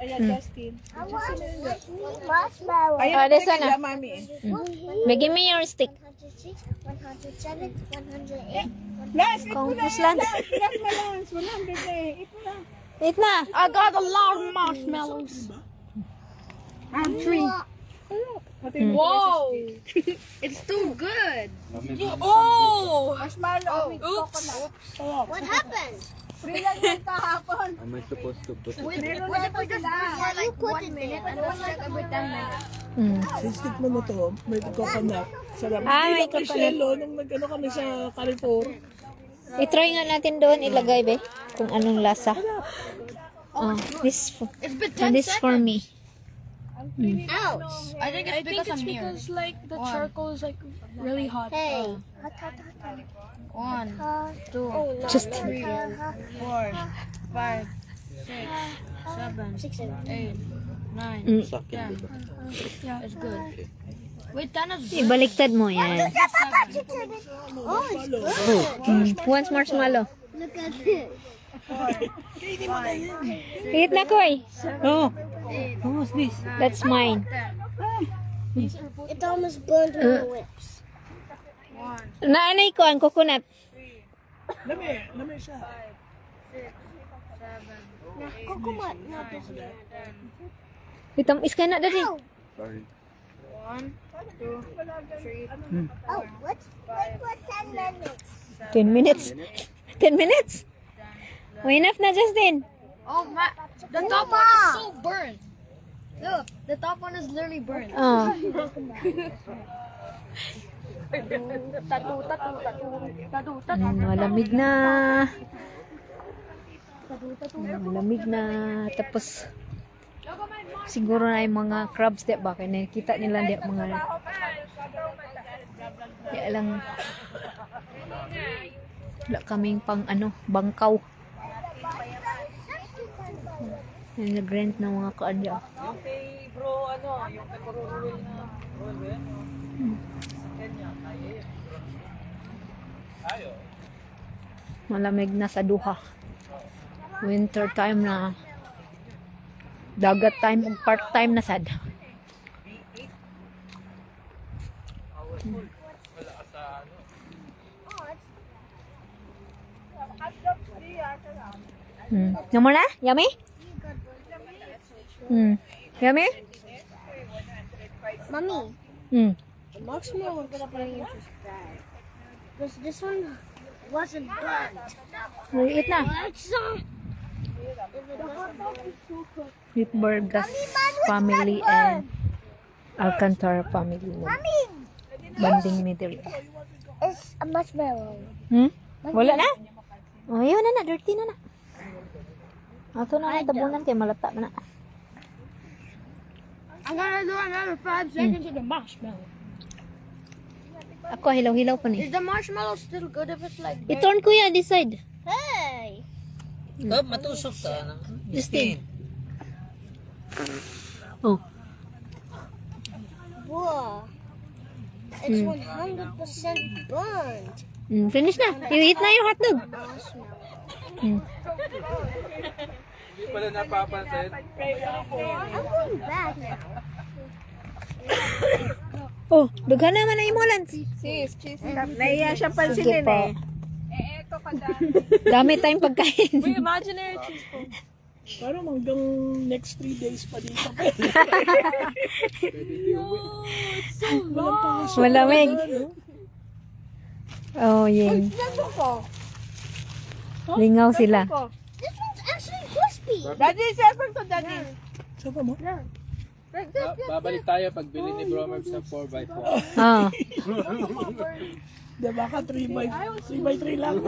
Justin. Marshmallow. Oh, this one ah. Mami. Give me your stick. 106, 107, 108. Last, Kung puslan. Ilan na lang? 100 eh. Ito na. Eat na. I got a lot of marshmallows. I'm 3. Whoa! It's too good. Oh! Marshmallow with coconut. What happened? Free lang yung kahapon. Am I supposed to put it? Meron na ito sila. Yeah, you put it there. I don't like every time. Sistik mo na to, may coconut. Sarap. May Kay Shelo, nung nag-ano kami sa California. I-try nga natin doon ilagay be kung anong lasa. Oh, this for me. Ouch. I think it's because like the charcoal is like really hot. Hey. 1, 2, Just 3, 4, 5, 6, 7, 8, 9, 10. It's good. Wait, that is ibaliktad mo yan. Oh, it's good. Once marshmallow. Look at it. Eat na koy. Oh. What's this? That's mine. It almost burned my lips. Naanay ko ang coconut. Lami siya. Coconut, not this one. Itamis ka na dali. Sorry. 1, 2, 3, Oh, let's wait for 10 minutes. 10 minutes. 10 minutes? Oh, enough na, Justin. Oh my! The top one is so burnt. Look, the top one is literally burnt. Oh. Malamig na. Malamig na. Tapos, siguro na yung mga crabs, di ba? Kaya nakikita nila di mga... Di alang... Wala kaming pang ano, bangkaw. Yung nag-rent ng mga kaadya. Yung kay bro, yung kay bro Ruel na Ruel ba yan? Sa Kenya, kaya yun. Ayo. Malamig na sa duha. Winter time na. Dagat time ug part time na sad. Yummy na? Yummy? Yummy? Mommy, Mm. the marshmallow was burning because this one wasn't burnt. Eat na. With Burgas family and Alcantara family. Mommy, Banding middle. it's a marshmallow. Wala na? Oh, yun na na. Dirty na na. Ato na na tabunan kay malata na. I'm gonna do another 5 seconds of the marshmallow. Ako hilaw-hilaw pa ni. Is the marshmallow still good if it's like burnt? I-turn ko ya this side. Hey, Oh, matusok ta. Justin. Oh. whoa. It's 100% burnt. Finish na. You eat na yung hotdog. Marshmallow. Hindi pala napapansin. I'm going back now. Oh, dughan naman na imulan. Sis, cheese cup. Naiya siya Sige pansinin po. eh. Dami tayong pagkain. Imaginary cheese ball. Parang hanggang next 3 days pa dito. Walang pasok. Malamig. Oh, yun. Lingaw sila. This one's actually crispy. Daddy, cellphone ko, Daddy. Saka mo? Babalik tayo pag bili ni Bro Merbs ng 4x4. Oh. Diba ka 3x3 lang?